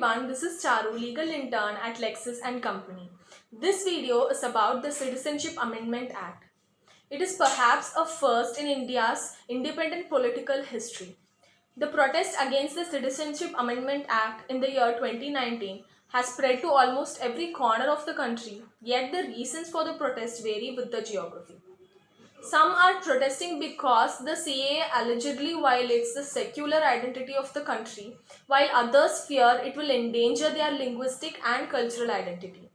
everyone, this is Charu, legal intern at Lexis and Company. This video is about the Citizenship Amendment Act. It is perhaps a first in India's independent political history. The protest against the Citizenship Amendment Act in the year 2019 has spread to almost every corner of the country, yet the reasons for the protest vary with the geography. Some are protesting because the CAA allegedly violates the secular identity of the country, while others fear it will endanger their linguistic and cultural identity.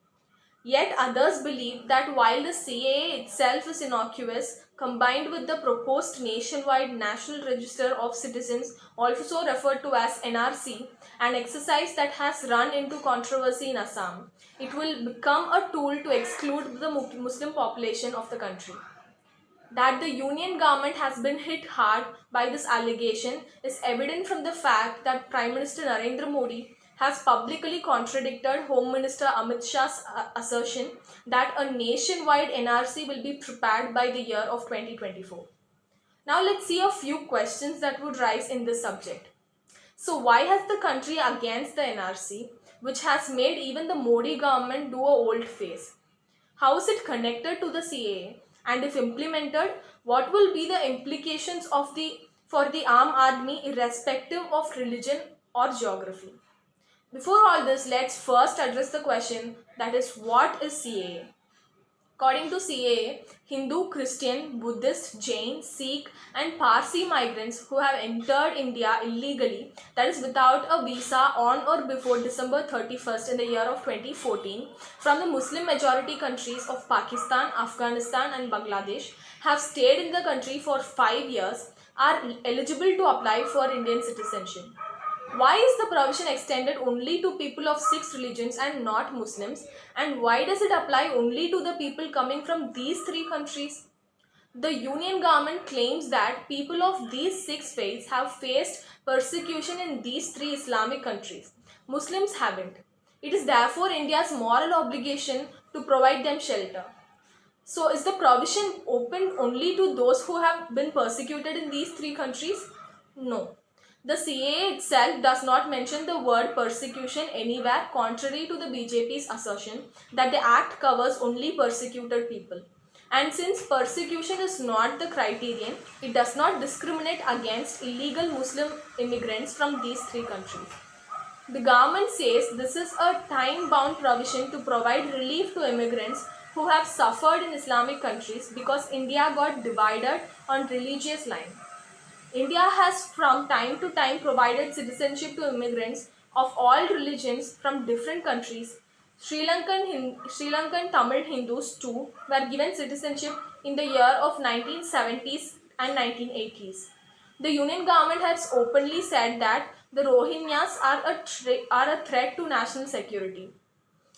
Yet others believe that while the CAA itself is innocuous, combined with the proposed nationwide National Register of Citizens, also referred to as NRC, an exercise that has run into controversy in Assam, it will become a tool to exclude the Muslim population of the country. That the union government has been hit hard by this allegation is evident from the fact that Prime Minister Narendra Modi has publicly contradicted Home Minister Amit Shah's assertion that a nationwide NRC will be prepared by the year of 2024. Now let's see a few questions that would rise in this subject. So why has the country against the NRC, which has made even the Modi government do a old face? How is it connected to the CAA? And if implemented, what will be the implications for the armed army irrespective of religion or geography? Before all this, let's first address the question, that is, what is CAA? According to CAA, Hindu, Christian, Buddhist, Jain, Sikh and Parsi migrants who have entered India illegally, that is without a visa on or before December 31st in the year of 2014 from the Muslim majority countries of Pakistan, Afghanistan and Bangladesh have stayed in the country for 5 years are eligible to apply for Indian citizenship. Why is the provision extended only to people of 6 religions and not Muslims? And why does it apply only to the people coming from these 3 countries? The union government claims that people of these 6 faiths have faced persecution in these 3 Islamic countries. Muslims haven't. It is therefore India's moral obligation to provide them shelter. So is the provision open only to those who have been persecuted in these 3 countries? No. The CAA itself does not mention the word persecution anywhere, contrary to the BJP's assertion that the act covers only persecuted people. And since persecution is not the criterion, it does not discriminate against illegal Muslim immigrants from these 3 countries. The government says this is a time-bound provision to provide relief to immigrants who have suffered in Islamic countries because India got divided on religious lines. India has from time to time provided citizenship to immigrants of all religions from different countries. Sri Lankan Tamil Hindus too were given citizenship in the year of 1970s and 1980s. The union government has openly said that the Rohingyas are a threat to national security.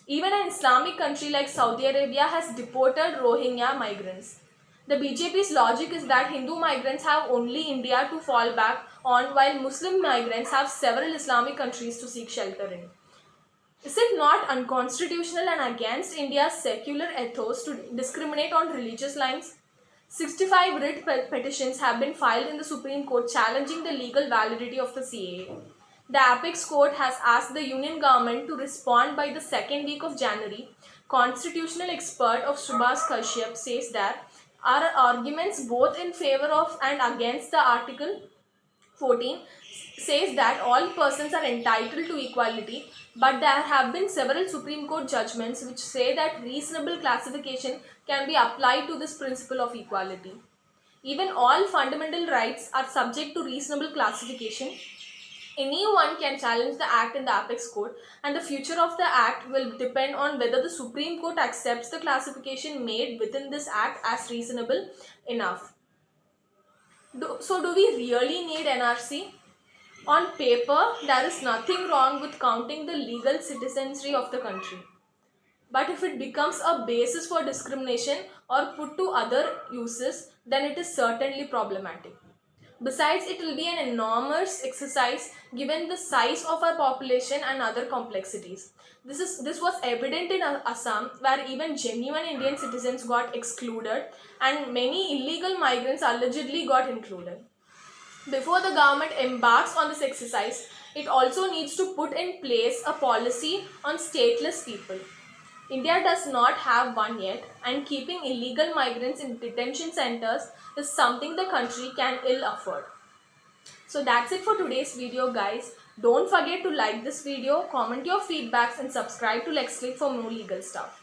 Even an Islamic country like Saudi Arabia has deported Rohingya migrants. The BJP's logic is that Hindu migrants have only India to fall back on, while Muslim migrants have several Islamic countries to seek shelter in. Is it not unconstitutional and against India's secular ethos to discriminate on religious lines? 65 writ petitions have been filed in the Supreme Court challenging the legal validity of the CAA. The apex court has asked the union government to respond by the second week of January. Constitutional expert of Subhas Kashyap says that are arguments both in favor of and against the Article 14 says that all persons are entitled to equality, but there have been several Supreme Court judgments which say that reasonable classification can be applied to this principle of equality. Even all fundamental rights are subject to reasonable classification. Anyone can challenge the act in the apex court, and the future of the act will depend on whether the Supreme Court accepts the classification made within this act as reasonable enough. So do we really need NRC? On paper, there is nothing wrong with counting the legal citizenry of the country. But if it becomes a basis for discrimination or put to other uses, then it is certainly problematic. Besides, it will be an enormous exercise given the size of our population and other complexities. This was evident in Assam, where even genuine Indian citizens got excluded and many illegal migrants allegedly got included. Before the government embarks on this exercise, It also needs to put in place a policy on stateless people. India does not have one yet, and keeping illegal migrants in detention centers is something the country can ill afford. So that's it for today's video, guys. Don't forget to like this video, comment your feedbacks, and subscribe to LexClick for more legal stuff.